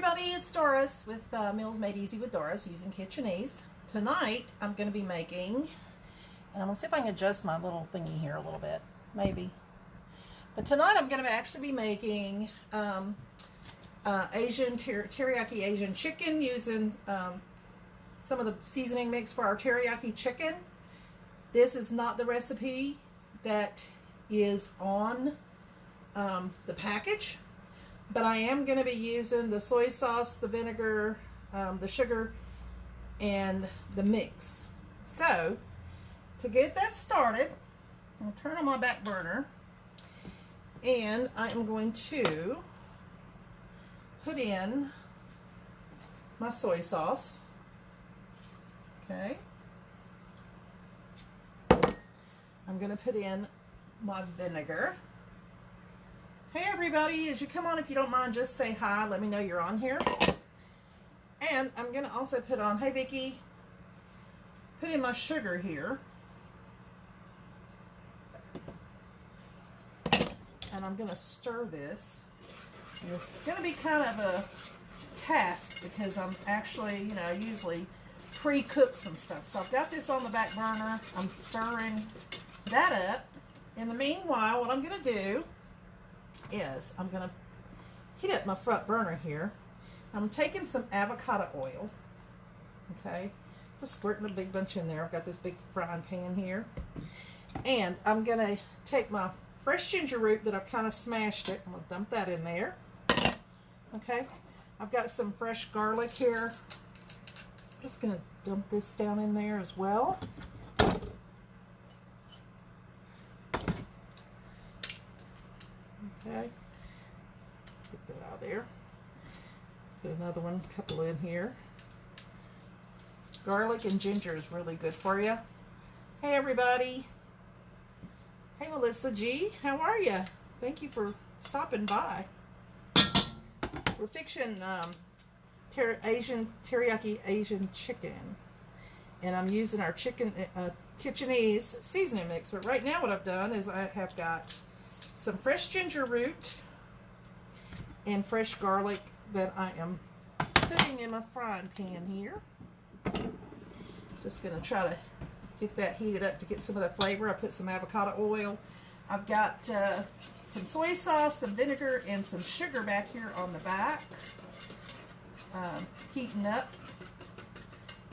everybody, it's Doris with Meals Made Easy with Doris using Kitcheneez. Tonight I'm going to be making, and I'm going to see if I can adjust my little thingy here a little bit, maybe. But tonight I'm going to actually be making teriyaki Asian chicken using some of the seasoning mix for our teriyaki chicken. This is not the recipe that is on the package, but I am going to be using the soy sauce, the vinegar, the sugar, and the mix. So to get that started, I'll turn on my back burner, and I am going to put in my soy sauce. Okay. I'm going to put in my vinegar. Hey everybody, as you come on, if you don't mind, just say hi. Let me know you're on here. And I'm going to also put on, hey Vicki, put in my sugar here. And I'm going to stir this. And this is going to be kind of a task because I'm actually, usually pre-cook some stuff. So I've got this on the back burner. I'm stirring that up. In the meanwhile, what I'm going to do is I'm going to heat up my front burner here. I'm taking some avocado oil. Okay, just squirting a big bunch in there. I've got this big frying pan here. And I'm going to take my fresh ginger root that I've kind of smashed it. I'm going to dump that in there. Okay, I've got some fresh garlic here. I'm just going to dump this down in there as well. Okay, get that out of there. Put another one, a couple in here. Garlic and ginger is really good for you. Hey everybody. Hey Melissa G, how are you? Thank you for stopping by. We're fixing teriyaki Asian chicken, and I'm using our Kitcheneez seasoning mix. But right now what I've done is I have got some fresh ginger root and fresh garlic that I am putting in my frying pan here. Just going to try to get that heated up to get some of that flavor. I put some avocado oil. I've got some soy sauce, some vinegar, and some sugar back here on the back, heating up,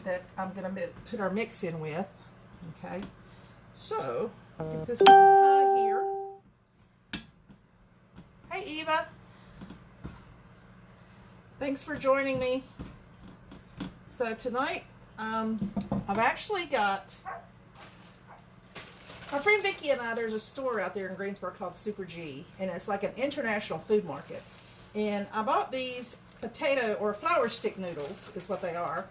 that I'm going to put our mix in with. Okay, so get this on high here. Hey Eva, thanks for joining me. So tonight I've actually got my friend Vicki and I, there's a store out there in Greensboro called Super G, and it's like an international food market. And I bought these potato or flour stick noodles is what they are,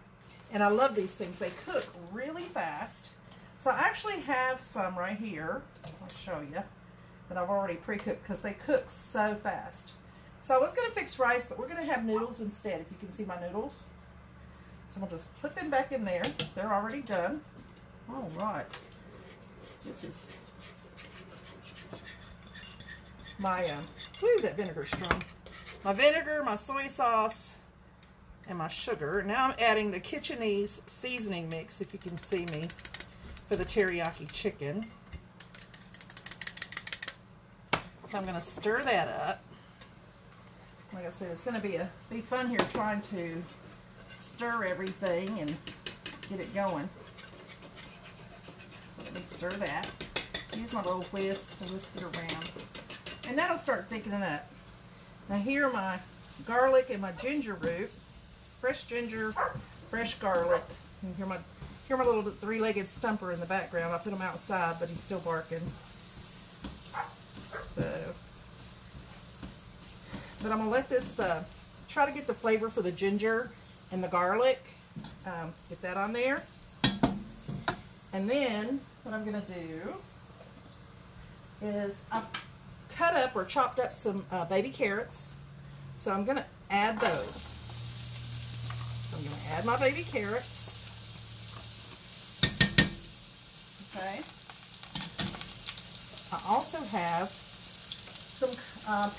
and I love these things. They cook really fast. So I actually have some right here. I'll show you that I've already pre-cooked because they cook so fast. So I was going to fix rice, but we're going to have noodles instead, if you can see my noodles. So I'm going to just put them back in there. They're already done. All right. This is my, woo, that vinegar's strong. My vinegar, my soy sauce, and my sugar. Now I'm adding the Kitcheneez seasoning mix, if you can see me, for the teriyaki chicken. So I'm going to stir that up. Like I said, it's going to be fun here trying to stir everything and get it going. So let me stir that. Use my little whisk to whisk it around. And that'll start thickening up. Now here are my garlic and my ginger root. Fresh ginger, fresh garlic. And hear my little three-legged stumper in the background. I put him outside, but he's still barking. But I'm going to let this, try to get the flavor for the ginger and the garlic. Get that on there. And then what I'm going to do is I've cut up or chopped up some baby carrots. So I'm going to add those. So I'm going to add my baby carrots. Okay. I also have some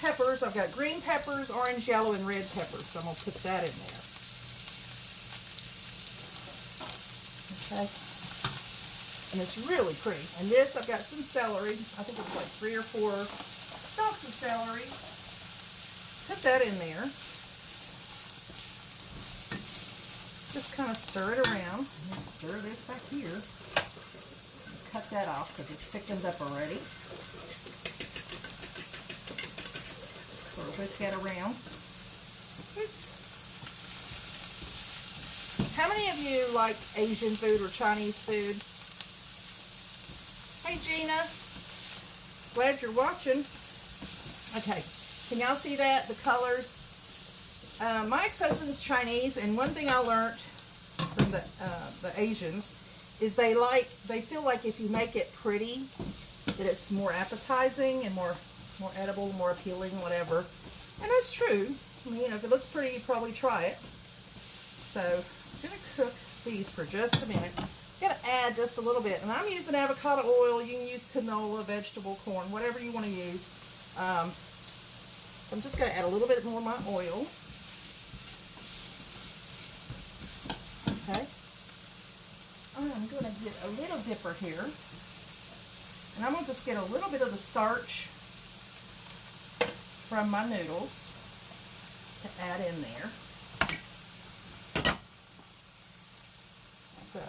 peppers. I've got green peppers, orange, yellow, and red peppers. So I'm going to put that in there. Okay. And it's really pretty. And this, I've got some celery. I think it's like 3 or 4 stalks of celery. Put that in there. Just kind of stir it around. Stir this back here. Cut that off because it's thickened up already. Sort of whisk that around. Oops. How many of you like Asian food or Chinese food? Hey Gina, glad you're watching. Okay, can y'all see that? The colors? My ex-husband's Chinese, and one thing I learned from the Asians is they feel like if you make it pretty, that it's more appetizing and more edible, more appealing, whatever. And that's true. I mean, if it looks pretty, you probably try it. So I'm gonna cook these for just a minute. I'm gonna add just a little bit, and I'm using avocado oil. You can use canola, vegetable corn, whatever you want to use. So I'm just gonna add a little bit more of my oil. Okay. I'm gonna get a little dipper here, and I'm gonna just get a little bit of the starch from my noodles to add in there. So,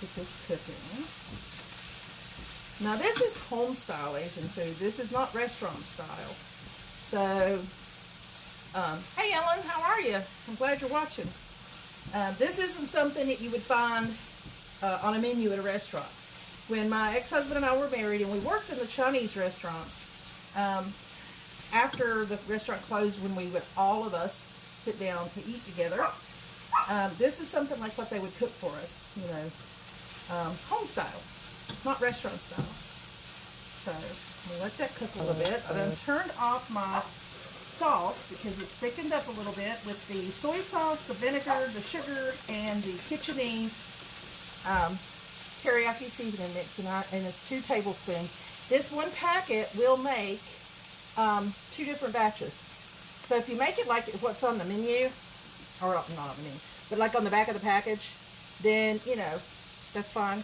get this cooking. Now this is home style Asian food. This is not restaurant style. So, hey Ellen, how are you? I'm glad you're watching. This isn't something that you would find on a menu at a restaurant. When my ex-husband and I were married and we worked in the Chinese restaurants, after the restaurant closed, when we would all of us sit down to eat together, this is something like what they would cook for us, you know, home style, not restaurant style. So I'm gonna let that cook a little bit. I then turned off my sauce because it's thickened up a little bit with the soy sauce, the vinegar, the sugar, and the Kitcheneez teriyaki seasoning mix, and it's 2 tablespoons. This one packet will make 2 different batches. So if you make it like what's on the menu, or not on the menu, but like on the back of the package, then, you know, that's fine.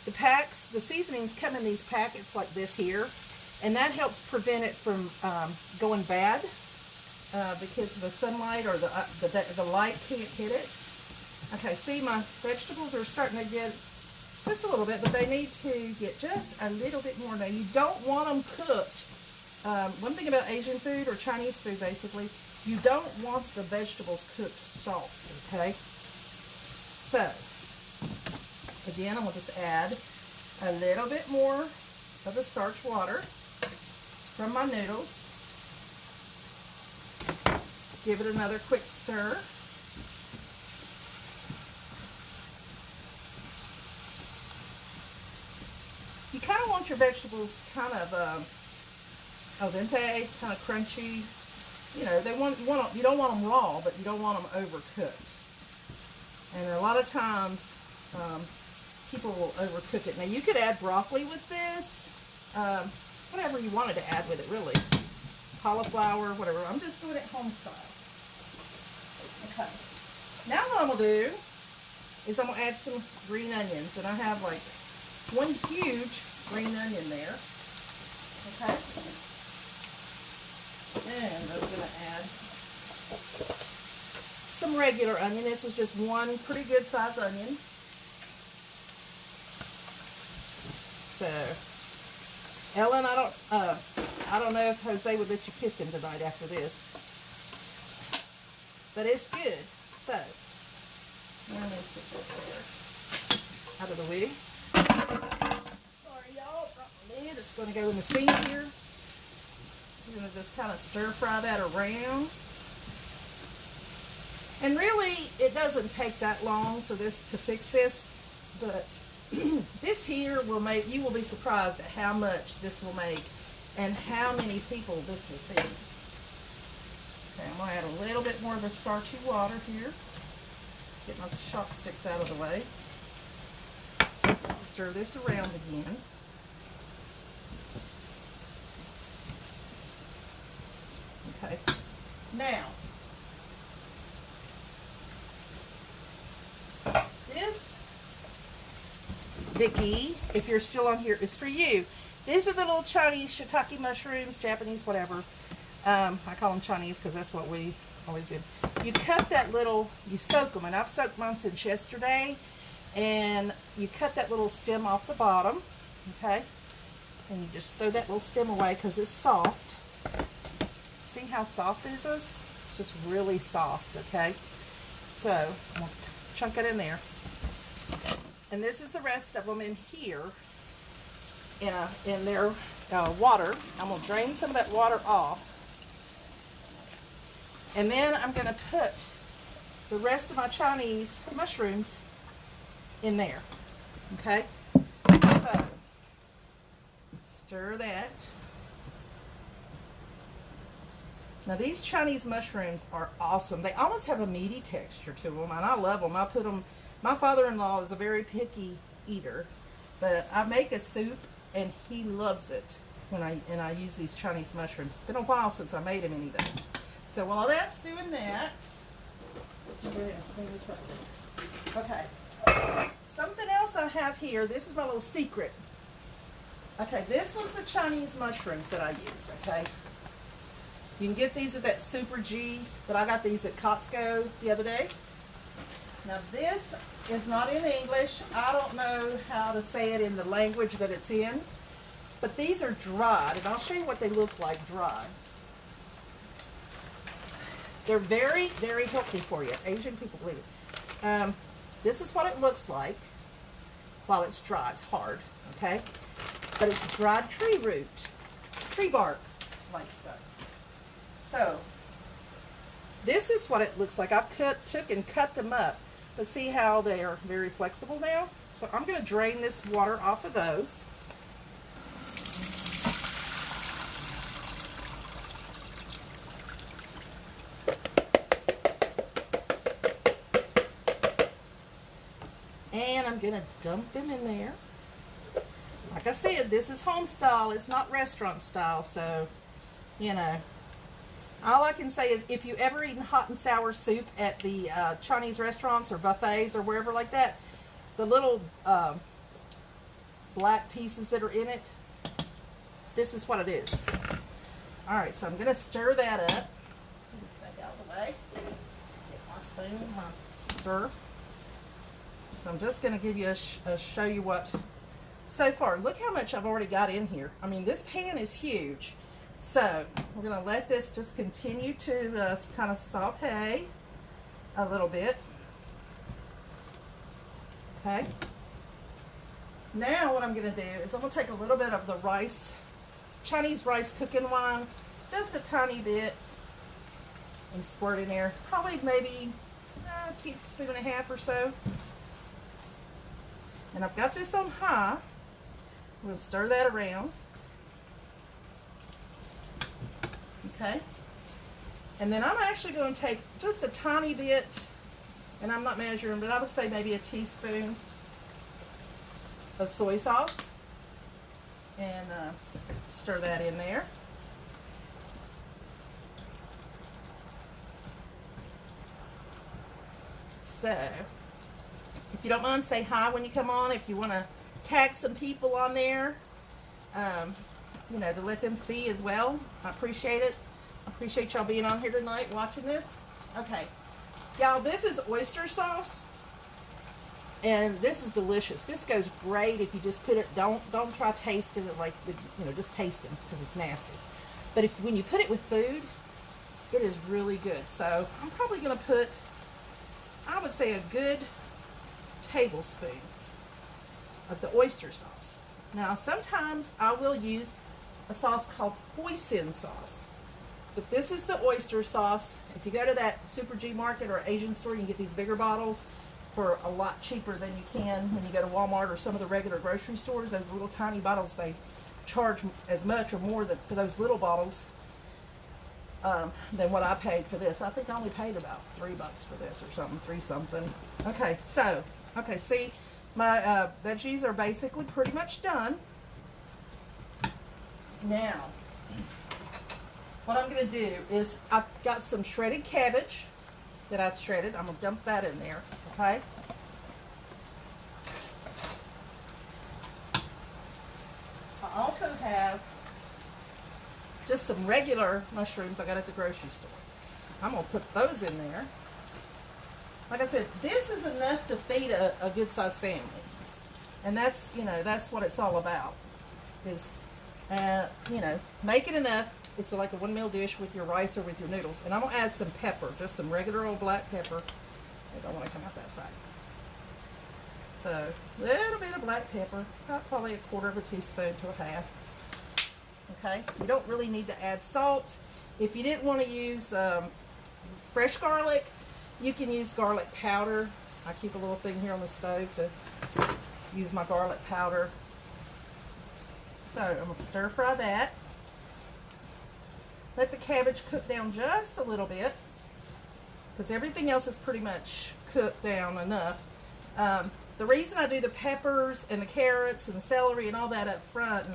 The seasonings come in these packets like this here, and that helps prevent it from going bad because the sunlight or the light can't hit it. Okay, see, my vegetables are starting to get just a little bit, but they need to get just a little bit more. Now, you don't want them cooked. One thing about Asian food or Chinese food, basically, you don't want the vegetables cooked soft, okay? So, again, I'm going to just add a little bit more of the starch water from my noodles. Give it another quick stir. You kind of want your vegetables kind of al dente, kind of crunchy. You know, you don't want them raw, but you don't want them overcooked. And a lot of times, people will overcook it. Now, you could add broccoli with this, whatever you wanted to add with it, really. Cauliflower, whatever. I'm just doing it home style. Okay. Now what I'm going to do is I'm going to add some green onions. And I have like 1 huge green onion there. Okay. And I'm going to add some regular onion. This was just 1 pretty good sized onion. So, Ellen, I don't know if Jose would let you kiss him tonight after this, but it's good. So, let me put that there, out of the way. Sorry, y'all, dropped my lid. It's going to go in the sink here. We're going to just kind of stir fry that around. And really, it doesn't take that long for this to fix this, but this here will make, you will be surprised at how much this will make and how many people this will feed. Okay, I'm going to add a little bit more of the starchy water here. Get my chopsticks out of the way. Stir this around again. Okay. Now, this, Vicky, if you're still on here, is for you. These are the little Chinese shiitake mushrooms, Japanese, whatever. I call them Chinese because that's what we always do. You cut that little, you soak them, and I've soaked mine since yesterday. And you cut that little stem off the bottom, okay? And you just throw that little stem away because it's soft. See how soft this is? It's just really soft, okay? So, I'm going to chunk it in there. And this is the rest of them in here, in their water. I'm going to drain some of that water off. And then I'm going to put the rest of my Chinese mushrooms in there, okay? So, stir that. Now these Chinese mushrooms are awesome. They almost have a meaty texture to them, and I love them. I put them, my father-in-law is a very picky eater, but I make a soup and he loves it when I use these Chinese mushrooms. It's been a while since I made them anything. So while that's doing that, okay. Something else I have here, this is my little secret. Okay, this was the Chinese mushrooms that I used, okay? You can get these at that Super G, but I got these at Costco the other day. Now this is not in English. I don't know how to say it in the language that it's in, but these are dried, and I'll show you what they look like dried. They're very, very healthy for you. Asian people believe it. This is what it looks like while it's dry. It's hard, okay? But it's dried tree root, tree bark like stuff. So, this is what it looks like. I took and cut them up. But see how they are very flexible now? So I'm going to drain this water off of those. And I'm going to dump them in there. Like I said, this is home style. It's not restaurant style. So, you know, all I can say is if you ever eaten hot and sour soup at the Chinese restaurants or buffets or wherever like that, the little black pieces that are in it, this is what it is. All right, so I'm going to stir that up. Get this thing out of the way. Get my spoon, my stir. So I'm just going to give you a show you what so far. Look how much I've already got in here. I mean, this pan is huge. So we're going to let this just continue to kind of saute a little bit. Okay. Now what I'm going to do is I'm going to take a little bit of the rice, Chinese rice cooking wine, just a tiny bit, and squirt in there. Probably maybe a teaspoon and a half or so. And I've got this on high. I'm going to stir that around. Okay. And then I'm actually going to take just a tiny bit, and I'm not measuring, but I would say maybe a teaspoon of soy sauce. And stir that in there. So, if you don't mind, say hi when you come on. If you want to tag some people on there, you know, to let them see as well. I appreciate it. I appreciate y'all being on here tonight watching this. Okay. Y'all, this is oyster sauce. And this is delicious. This goes great if you just put it, don't try tasting it like, you know, just taste it because it's nasty. But when you put it with food, it is really good. So I'm probably going to put, I would say, a good tablespoon of the oyster sauce. Now, sometimes I will use a sauce called hoisin sauce. But this is the oyster sauce. If you go to that Super G market or Asian store, you can get these bigger bottles for a lot cheaper than you can when you go to Walmart or some of the regular grocery stores. Those little tiny bottles, they charge as much or more for those little bottles than what I paid for this. I think I only paid about $3 for this or something, $3 something. Okay, so, okay, see, my veggies are basically pretty much done. Now, what I'm going to do is I've got some shredded cabbage that I've shredded. I'm going to dump that in there, okay? I also have just some regular mushrooms I got at the grocery store. I'm going to put those in there. Like I said, this is enough to feed a good-sized family. And that's, you know, that's what it's all about. Is, you know, make it enough. It's like a 1 meal dish with your rice or with your noodles. And I'm going to add some pepper, just some regular old black pepper. I don't want to come out that side. So, a little bit of black pepper, probably 1/4 teaspoon to a half. Okay, you don't really need to add salt. If you didn't want to use fresh garlic, you can use garlic powder. I keep a little thing here on the stove to use my garlic powder. So I'm going to stir fry that. Let the cabbage cook down just a little bit, because everything else is pretty much cooked down enough. The reason I do the peppers and the carrots and the celery and all that up front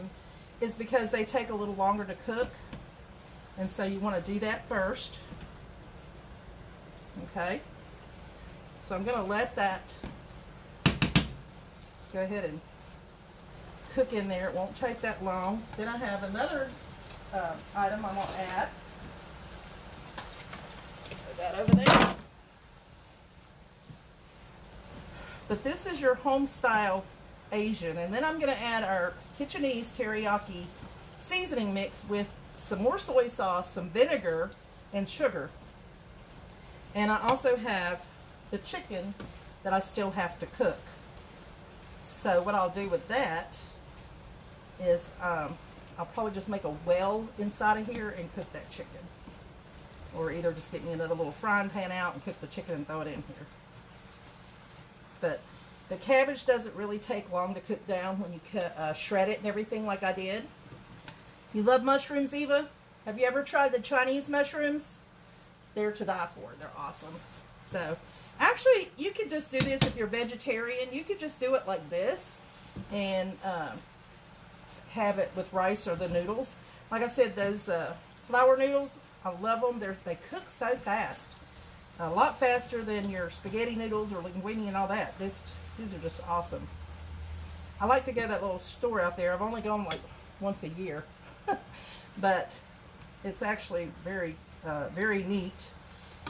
is because they take a little longer to cook. And so you want to do that first. Okay. So I'm going to let that go ahead and cook in there. It won't take that long. Then I have another item I'm going to add. Put that over there. But this is your home style Asian. And then I'm going to add our Kitcheneez teriyaki seasoning mix with some more soy sauce, some vinegar, and sugar. And I also have the chicken that I still have to cook. So what I'll do with that is I'll probably just make a well inside of here and cook that chicken. Or either just get me another little frying pan out and cook the chicken and throw it in here. But the cabbage doesn't really take long to cook down when you shred it and everything like I did. You love mushrooms, Eva? Have you ever tried the Chinese mushrooms? They're to die for. They're awesome. So, actually, you could just do this if you're vegetarian. You could just do it like this and have it with rice or the noodles. Like I said, those flour noodles, I love them. They cook so fast. A lot faster than your spaghetti noodles or linguine and all that. These are just awesome. I like to go to that little store out there. I've only gone like once a year. But it's actually very, very neat.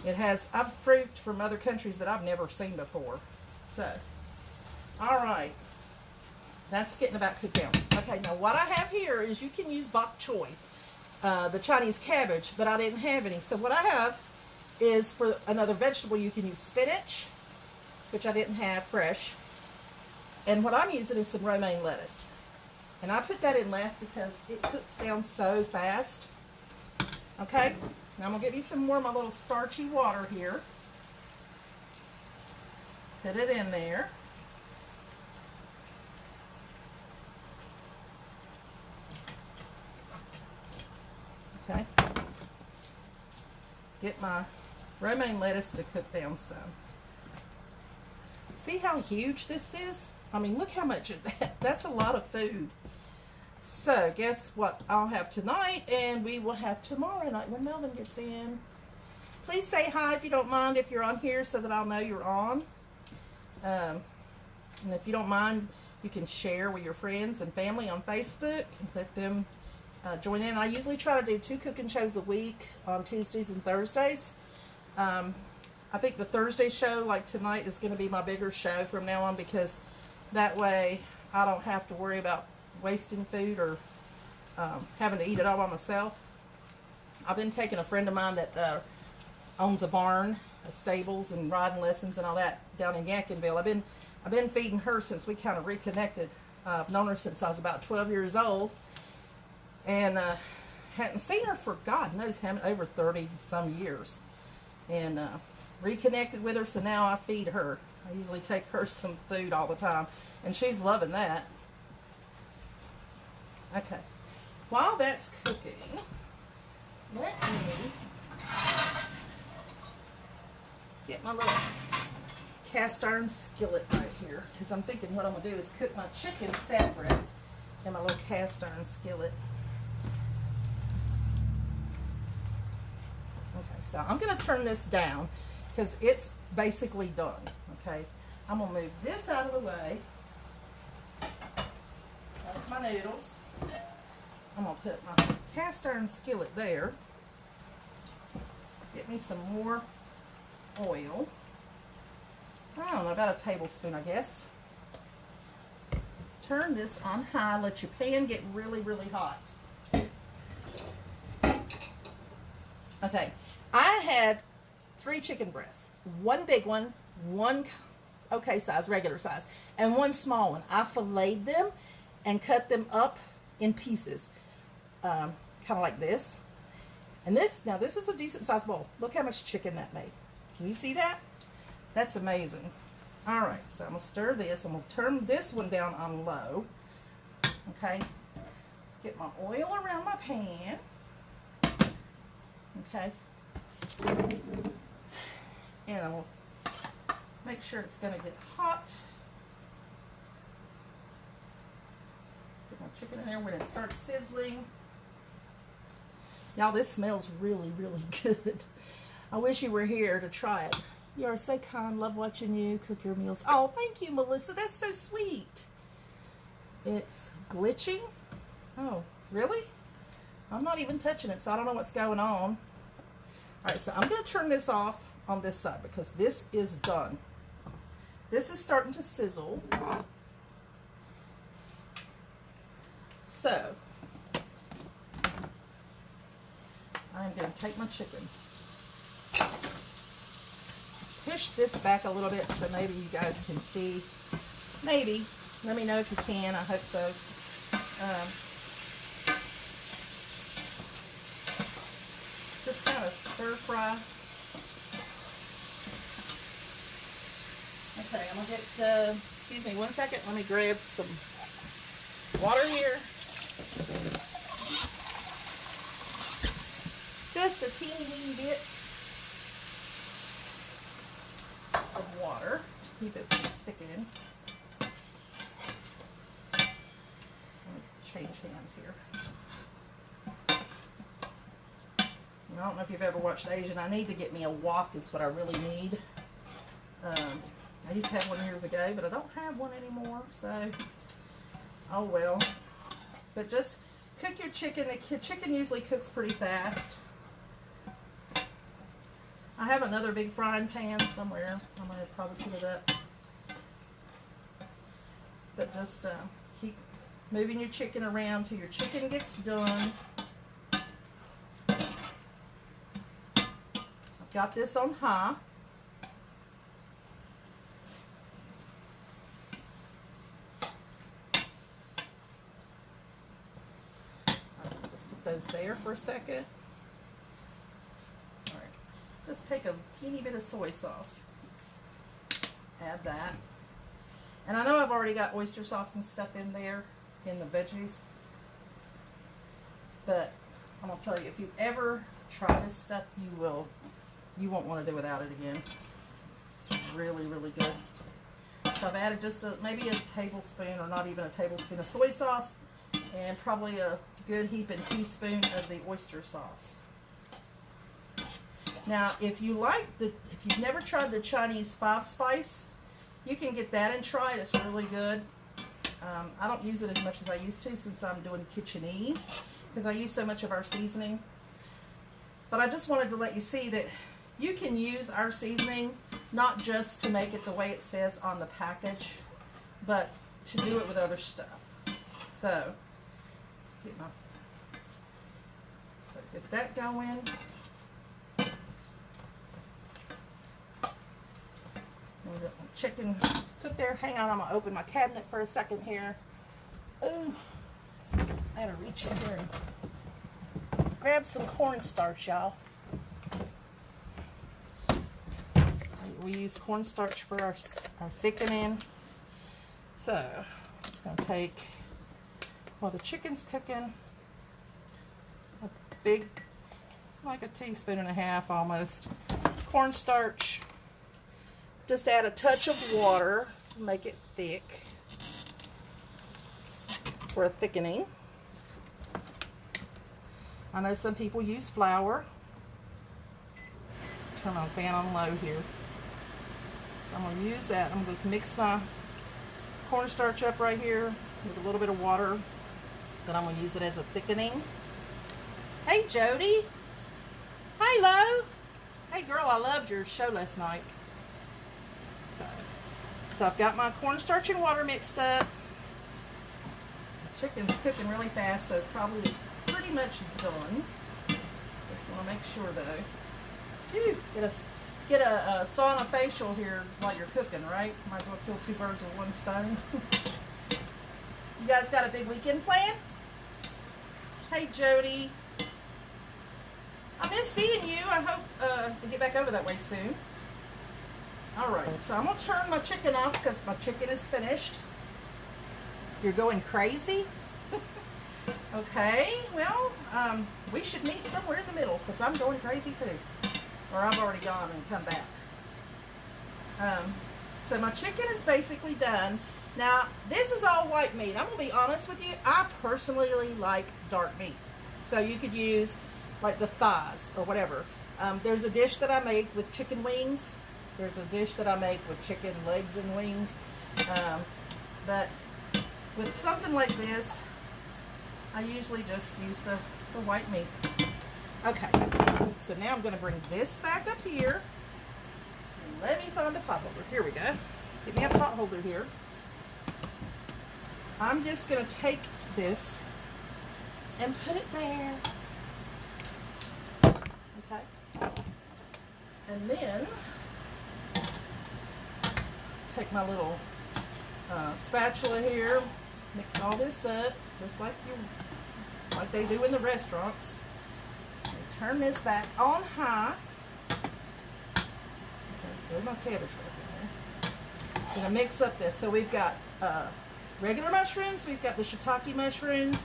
It has fruit from other countries that I've never seen before. So, all right. That's getting about cooked down. Okay, now what I have here is you can use bok choy, the Chinese cabbage, but I didn't have any. So what I have is for another vegetable, you can use spinach, which I didn't have fresh. And what I'm using is some romaine lettuce. And I put that in last because it cooks down so fast. Okay, now I'm going to give you some more of my little starchy water here. Put it in there. Okay. Get my romaine lettuce to cook down some. See how huge this is? I mean, look how much of that. That's a lot of food. So, guess what I'll have tonight, and we will have tomorrow night when Melvin gets in. Please say hi if you don't mind, if you're on here, so that I'll know you're on. And if you don't mind, you can share with your friends and family on Facebook and let them join in. I usually try to do 2 cooking shows a week on Tuesdays and Thursdays. I think the Thursday show, like tonight, is going to be my bigger show from now on, because that way I don't have to worry about wasting food or having to eat it all by myself. I've been taking a friend of mine that owns a barn, stables and riding lessons and all that down in Yadkinville. I've been feeding her since we kind of reconnected. I've known her since I was about 12 years old, and hadn't seen her for God knows how many, over 30 some years, and reconnected with her. So now I feed her. I usually take her some food all the time, and she's loving that. Okay, while that's cooking, let me get my little cast iron skillet right here, because I'm thinking what I'm going to do is cook my chicken separate in my little cast iron skillet. so I'm going to turn this down because it's basically done. Okay, I'm going to move this out of the way. That's my noodles. I'm going to put my cast iron skillet there. Get me some more oil. I don't know, about a tablespoon, I guess. Turn this on high. Let your pan get really, really hot. Okay, I had 3 chicken breasts. 1 big one, 1 okay size, regular size, and 1 small one. I filleted them and cut them up in pieces, kind of like this. And this is a decent sized bowl. Look how much chicken that made. Can you see that? That's amazing. All right, so I'm gonna stir this. I'm gonna turn this one down on low. Okay, get my oil around my pan. Okay, and I'm gonna make sure it's gonna get hot. Put my chicken in there when it starts sizzling. Y'all, this smells really, really good. I wish you were here to try it. You are so kind. Love watching you cook your meals. Oh, thank you, Melissa. That's so sweet. It's glitching. Oh, really? I'm not even touching it, so I don't know what's going on. All right, so I'm going to turn this off on this side because this is done. This is starting to sizzle. So, I'm going to take my chicken. Push this back a little bit so maybe you guys can see. Maybe. Let me know if you can. I hope so. Just kind of stir fry. Okay, I'm going to get, excuse me 1 second. Let me grab some water here. Just a teeny bit of water to keep it from sticking. Change hands here. I don't know if you've ever watched Asian. I need to get me a wok is what I really need. I used to have one years ago, but I don't have one anymore, so oh well. But just cook your chicken. The chicken usually cooks pretty fast. I have another big frying pan somewhere. I'm going to probably put it up. But just keep moving your chicken around till your chicken gets done. I've got this on high. Just put those there for a second. All right. Just take a teeny bit of soy sauce. Add that. And I know I've already got oyster sauce and stuff in there, in the veggies. But I'm going to tell you, if you ever try this stuff, you won't want to do without it again. It's really, really good. So I've added just maybe a tablespoon, or not even a tablespoon of soy sauce, and probably a good heaping teaspoon of the oyster sauce. Now, if you've never tried the Chinese 5-spice, you can get that and try it. It's really good. I don't use it as much as I used to since I'm doing Kitcheneez, because I use so much of our seasoning. But I just wanted to let you see that you can use our seasoning not just to make it the way it says on the package, but to do it with other stuff. So, get that going. Chicken cooked there. Hang on, I'm going to open my cabinet for a second here. Ooh, I gotta reach in here and grab some cornstarch, y'all. We use cornstarch for our thickening. So, I'm just going to take, while the chicken's cooking, a big, like a teaspoon and a half almost, cornstarch. Just add a touch of water to make it thick for a thickening. I know some people use flour. Turn my fan on low here. So I'm going to use that. I'm going to just mix my cornstarch up right here with a little bit of water. Then I'm going to use it as a thickening. Hey, Jody. Hey, Lo. Hey, girl, I loved your show last night. So I've got my cornstarch and water mixed up. The chicken's cooking really fast, so it's probably pretty much done. Just want to make sure, though. Phew, get a sauna facial here while you're cooking, right? Might as well kill two birds with one stone. You guys got a big weekend plan? Hey, Jody. I miss seeing you. I hope to get back over that way soon. All right, so I'm going to turn my chicken off because my chicken is finished. You're going crazy? Okay, well, we should meet somewhere in the middle because I'm going crazy too. Or I've already gone and come back. So my chicken is basically done. Now, this is all white meat. I'm going to be honest with you. I personally like dark meat. So you could use like the thighs or whatever. There's a dish that I make with chicken wings. There's a dish that I make with chicken legs and wings. But with something like this, I usually just use the white meat. Okay, so now I'm going to bring this back up here. And let me find a pot holder. Here we go. Get me a pot holder here. I'm just going to take this and put it there. Okay. And then take my little spatula here, mix all this up, just like they do in the restaurants. And turn this back on high. Okay, there's my cabbage right there. Gonna mix up this. So we've got regular mushrooms, we've got the shiitake mushrooms.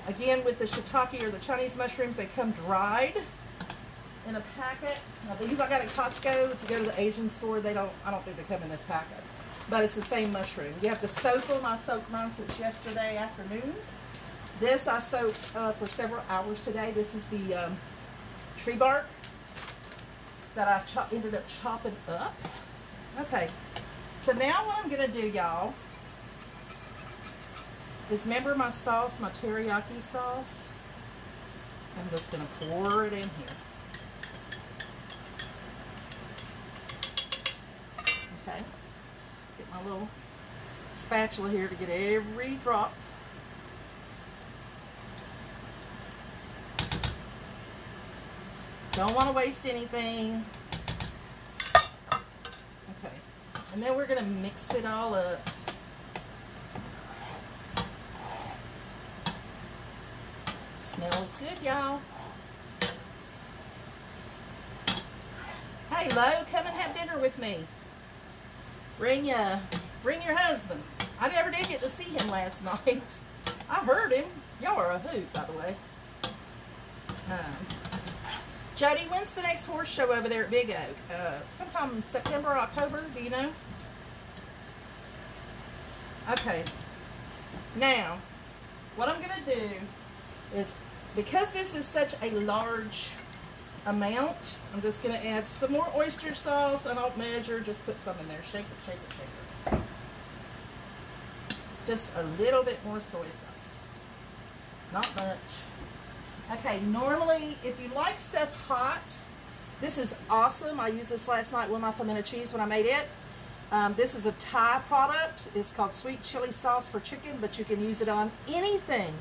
Again, with the shiitake or the Chinese mushrooms, they come dried in a packet. Now these I got at Costco. If you go to the Asian store, I don't think they come in this packet. But it's the same mushroom. You have to soak them. I soaked mine since yesterday afternoon. This I soaked for several hours today. This is the tree bark that I ended up chopping up. Okay, so now what I'm gonna do, y'all, is remember my sauce, my teriyaki sauce? I'm just gonna pour it in here. Okay, get my little spatula here to get every drop. Don't want to waste anything. Okay, and then we're gonna mix it all up. Smells good, y'all. Hey, Lo, come and have dinner with me. Bring your husband. I never did get to see him last night. I heard him. Y'all are a hoot, by the way. Jody, when's the next horse show over there at Big Oak? Sometime in September or October, do you know? Okay. Now, what I'm going to do is, because this is such a large amount, I'm just going to add some more oyster sauce. I don't measure, just put some in there. Shake it, shake it, shake it. Just a little bit more soy sauce. Not much. Okay, normally, if you like stuff hot, this is awesome. I used this last night with my pimento cheese when I made it. This is a Thai product. It's called sweet chili sauce for chicken, but you can use it on anything.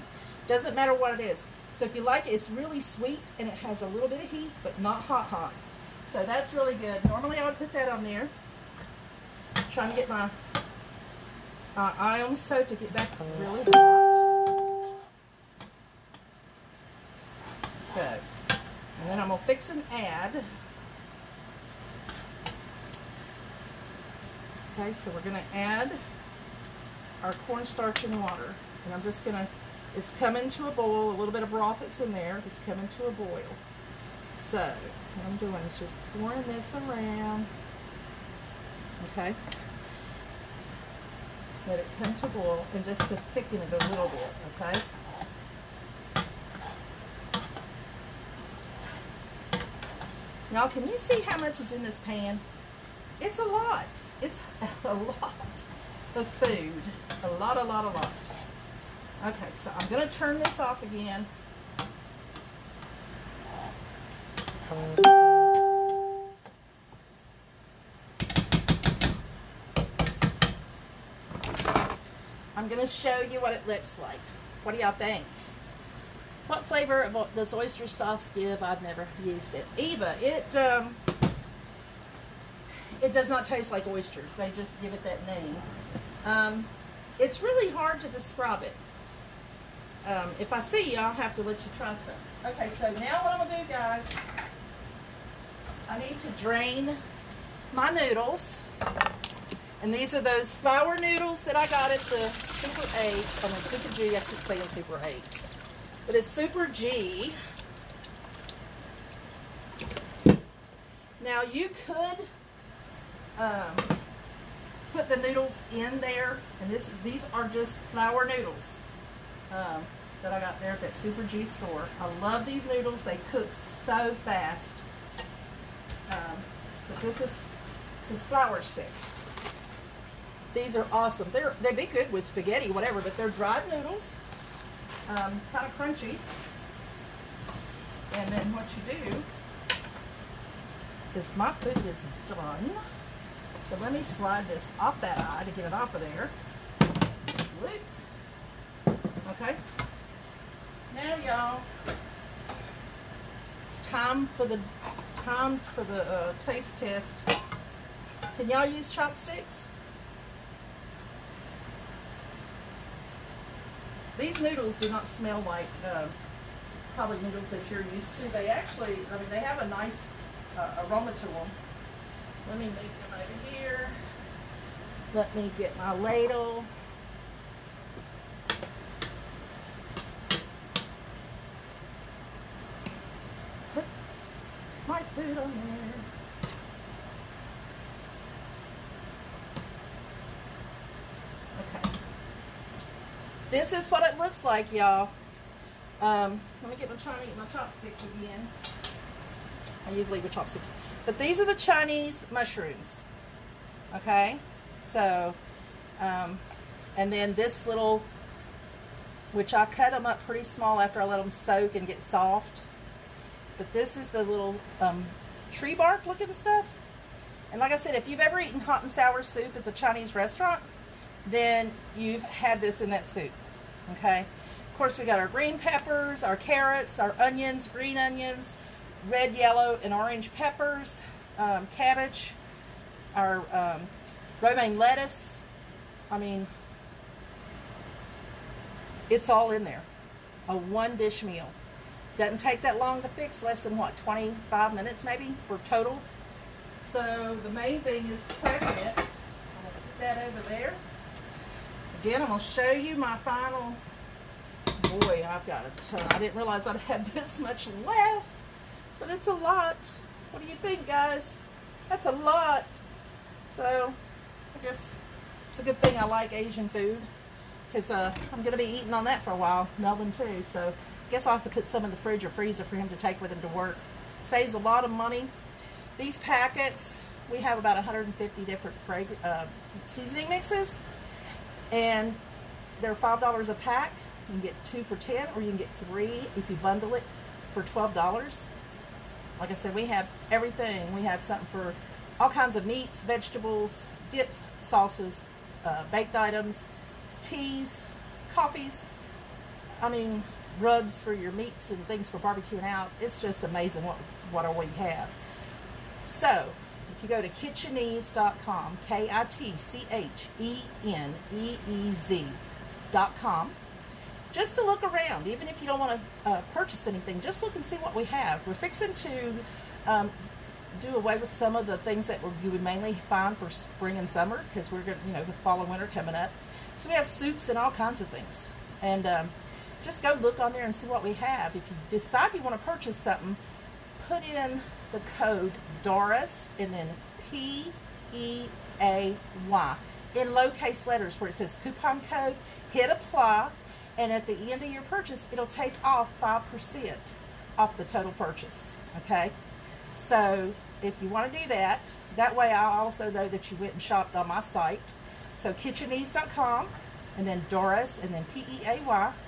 Doesn't matter what it is. So if you like it, it's really sweet and it has a little bit of heat, but not hot. So that's really good. Normally I would put that on there. Trying to get my eye on the stove to get back really hot. So, and then I'm going to fix and add. Okay, so we're going to add our cornstarch and water. And I'm just going to, it's coming to a boil, a little bit of broth that's in there, it's coming to a boil. So, what I'm doing is just pouring this around. Okay. Let it come to boil and just to thicken it a little bit, okay? Y'all, can you see how much is in this pan? It's a lot. It's a lot of food. A lot. Okay, so I'm going to turn this off again. I'm going to show you what it looks like. What do y'all think? What flavor does oyster sauce give? I've never used it. Eva, it does not taste like oysters. They just give it that name. It's really hard to describe it. If I see you, I'll have to let you try some. Okay, so now what I'm going to do, guys, I need to drain my noodles. And these are those flour noodles that I got at the Super 8. I mean, Super G. I keep saying Super 8. But it's Super G. Now, you could put the noodles in there. And these are just flour noodles that I got there at that Super G store. I love these noodles. They cook so fast. But this is flour stick. These are awesome. They'd be good with spaghetti, whatever, but they're dried noodles, kind of crunchy. And then what you do is my food is done. So let me slide this off that eye to get it off of there. Whoops. Okay. Now, y'all, it's time for the taste test. Can y'all use chopsticks? These noodles do not smell like probably noodles that you're used to. They actually, I mean, they have a nice aroma to them. Let me move them over here. Let me get my ladle. Put my food on there. This is what it looks like, y'all. Let me get trying to eat my chopsticks again. I usually eat with chopsticks. But these are the Chinese mushrooms. Okay? So, and then this little, which I cut them up pretty small after I let them soak and get soft. But this is the little tree bark looking stuff. And like I said, if you've ever eaten hot and sour soup at the Chinese restaurant, then you've had this in that soup, okay? Of course, we got our green peppers, our carrots, our onions, green onions, red, yellow, and orange peppers, cabbage, our romaine lettuce. I mean, it's all in there. A one-dish meal. Doesn't take that long to fix, less than, what, 25 minutes maybe for total? So the main thing is prepping it. I'm going to sit that over there. Again, I'm going to show you my final. Boy, I've got a ton. I didn't realize I'd have this much left, but it's a lot. What do you think, guys? That's a lot. So, I guess it's a good thing I like Asian food, because I'm going to be eating on that for a while. Melvin, too. So, I guess I'll have to put some in the fridge or freezer for him to take with him to work. Saves a lot of money. These packets, we have about 150 different seasoning mixes. And they're $5 a pack. You can get 2 for $10, or you can get 3 if you bundle it for $12. Like I said, we have everything. We have something for all kinds of meats, vegetables, dips, sauces, baked items, teas, coffees. I mean, rubs for your meats and things for barbecuing out. It's just amazing what all we have. So, if you go to Kitcheneez.com, KITCHENEEZ.com, just to look around, even if you don't want to purchase anything, just look and see what we have. We're fixing to do away with some of the things that you would mainly find for spring and summer, because we're going to, the fall and winter coming up. So we have soups and all kinds of things. And just go look on there and see what we have. If you decide you want to purchase something, put in the code Doris and then PEAY in lowercase letters where it says coupon code. Hit apply, and at the end of your purchase, it'll take off 5% off the total purchase. Okay, So if you want to do that, that way I'll also know that you went and shopped on my site. So Kitcheneez.com, and then Doris, and then PEAY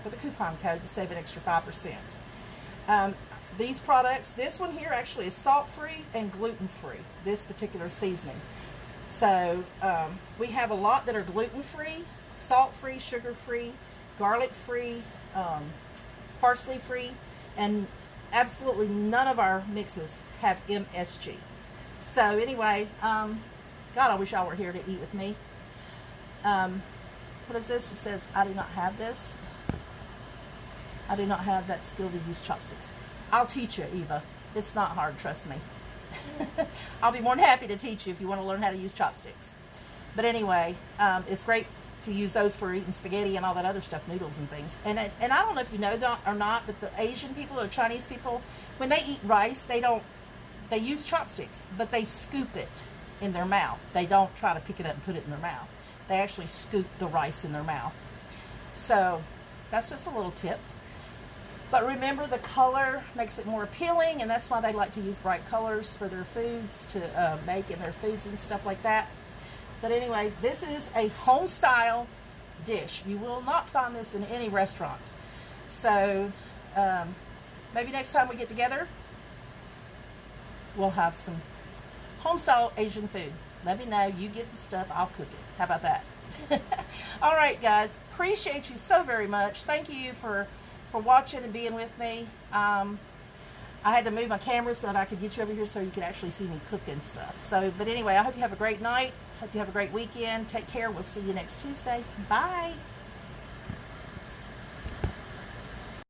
for the coupon code to save an extra 5%. These products, this one here actually is salt-free and gluten-free, this particular seasoning. So we have a lot that are gluten-free, salt-free, sugar-free, garlic-free, parsley-free, and absolutely none of our mixes have MSG. So anyway, God, I wish y'all were here to eat with me. What is this? It says, I do not have this. I do not have that skill to use chopsticks. I'll teach you, Eva. It's not hard, trust me. I'll be more than happy to teach you if you want to learn how to use chopsticks. But anyway, it's great to use those for eating spaghetti and all that other stuff, noodles and things. And I don't know if you know that or not, but the Asian people or Chinese people, when they eat rice, they use chopsticks, but they scoop it in their mouth. They don't try to pick it up and put it in their mouth. They actually scoop the rice in their mouth. So that's just a little tip. But remember, the color makes it more appealing, and that's why they like to use bright colors for their foods to make in their foods and stuff like that. But anyway, this is a home-style dish. You will not find this in any restaurant. So maybe next time we get together, we'll have some home-style Asian food. Let me know. You get the stuff, I'll cook it. How about that? All right, guys. Appreciate you so very much. Thank you for watching and being with me. I had to move my camera so that I could get you over here so you could actually see me cook and stuff. So, but anyway, I hope you have a great night. Hope you have a great weekend. Take care. We'll see you next Tuesday. Bye.